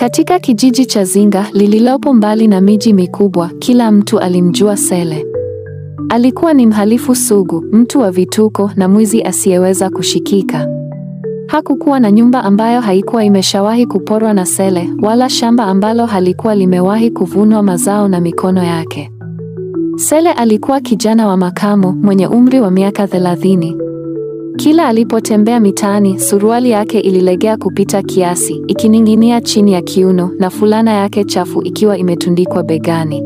Katika kijiji cha Zinga lililopo mbali na miji mikubwa, kila mtu alimjua Sele. Alikuwa ni mhalifu sugu, mtu wa vituko na mwizi asiyeweza kushikika. Hakukuwa na nyumba ambayo haikuwa imeshawahi kuporwa na Sele, wala shamba ambalo halikuwa limewahi kuvunwa mazao na mikono yake. Sele alikuwa kijana wa makamo mwenye umri wa miaka 30. Kila alipotembea mitaani, suruali yake ililegea kupita kiasi, ikining'inia chini ya kiuno, na fulana yake chafu ikiwa imetundikwa begani.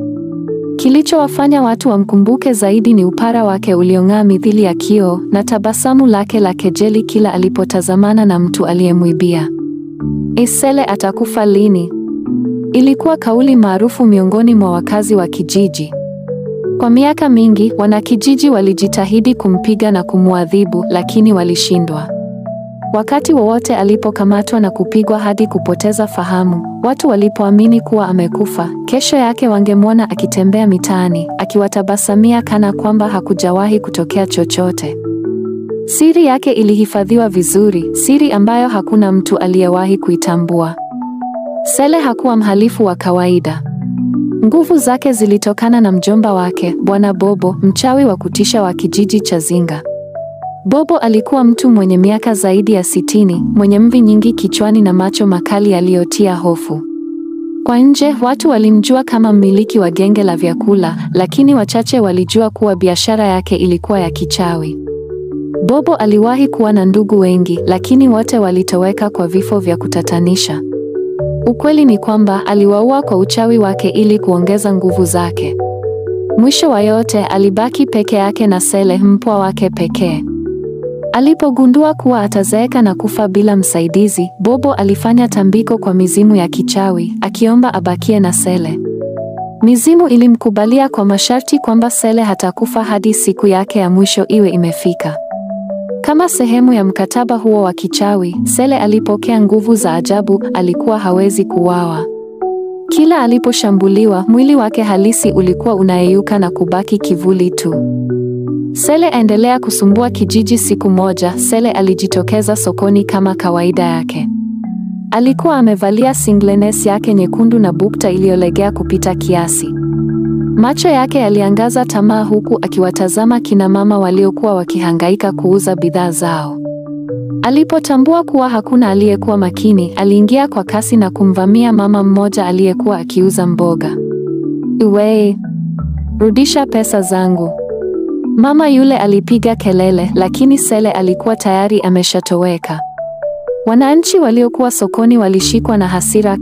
Kilichowafanya watu wamkumbuke zaidi ni upara wake uliong'aa mithili ya kioo, na tabasamu lake la kejeli kila alipotazamana na mtu aliyemwibia. Sele atakufa lini? Ilikuwa kauli maarufu miongoni mwa wakazi wa kijiji. Kwa miaka mingi, wanakijiji walijitahidi kumpiga na kumwadhibu, lakini walishindwa. Wakati wowote alipokamatwa na kupigwa hadi kupoteza fahamu, watu walipoamini kuwa amekufa, kesho yake wangemwona akitembea mitaani, akiwatabasamia kana kwamba hakujawahi kutokea chochote. Siri yake ilihifadhiwa vizuri, siri ambayo hakuna mtu aliyewahi kuitambua. Sele hakuwa mhalifu wa kawaida. Nguvu zake zilitokana na mjomba wake, Bwana Bobo, mchawi wa kutisha wa kijiji cha Zinga. Bobo alikuwa mtu mwenye miaka zaidi ya 60, mwenye mvi nyingi kichwani na macho makali yaliyotia hofu. Kwa nje, watu walimjua kama mmiliki wa genge la vyakula, lakini wachache walijua kuwa biashara yake ilikuwa ya kichawi. Bobo aliwahi kuwa na ndugu wengi, lakini wote walitoweka kwa vifo vya kutatanisha. Ukweli ni kwamba aliwaua kwa uchawi wake ili kuongeza nguvu zake. Mwisho wa yote alibaki peke yake na Sele, mpwa wake pekee. Alipogundua kuwa atazeeka na kufa bila msaidizi, Bobo alifanya tambiko kwa mizimu ya kichawi, akiomba abakie na Sele. Mizimu ilimkubalia kwa masharti kwamba Sele hatakufa hadi siku yake ya mwisho iwe imefika. Kama sehemu ya mkataba huo wa kichawi, Sele alipokea nguvu za ajabu. Alikuwa hawezi kuuawa. Kila aliposhambuliwa, mwili wake halisi ulikuwa unayeyuka na kubaki kivuli tu. Sele aendelea kusumbua kijiji. Siku moja, Sele alijitokeza sokoni kama kawaida yake. Alikuwa amevalia singlenes yake nyekundu na bukta iliyolegea kupita kiasi. Macho yake yaliangaza tamaa huku akiwatazama kina mama waliokuwa wakihangaika kuuza bidhaa zao. Alipotambua kuwa hakuna aliyekuwa makini, aliingia kwa kasi na kumvamia mama mmoja aliyekuwa akiuza mboga. "Uwe, rudisha pesa zangu!" Mama yule alipiga kelele, lakini Sele alikuwa tayari ameshatoweka. Wananchi waliokuwa sokoni walishikwa na hasira.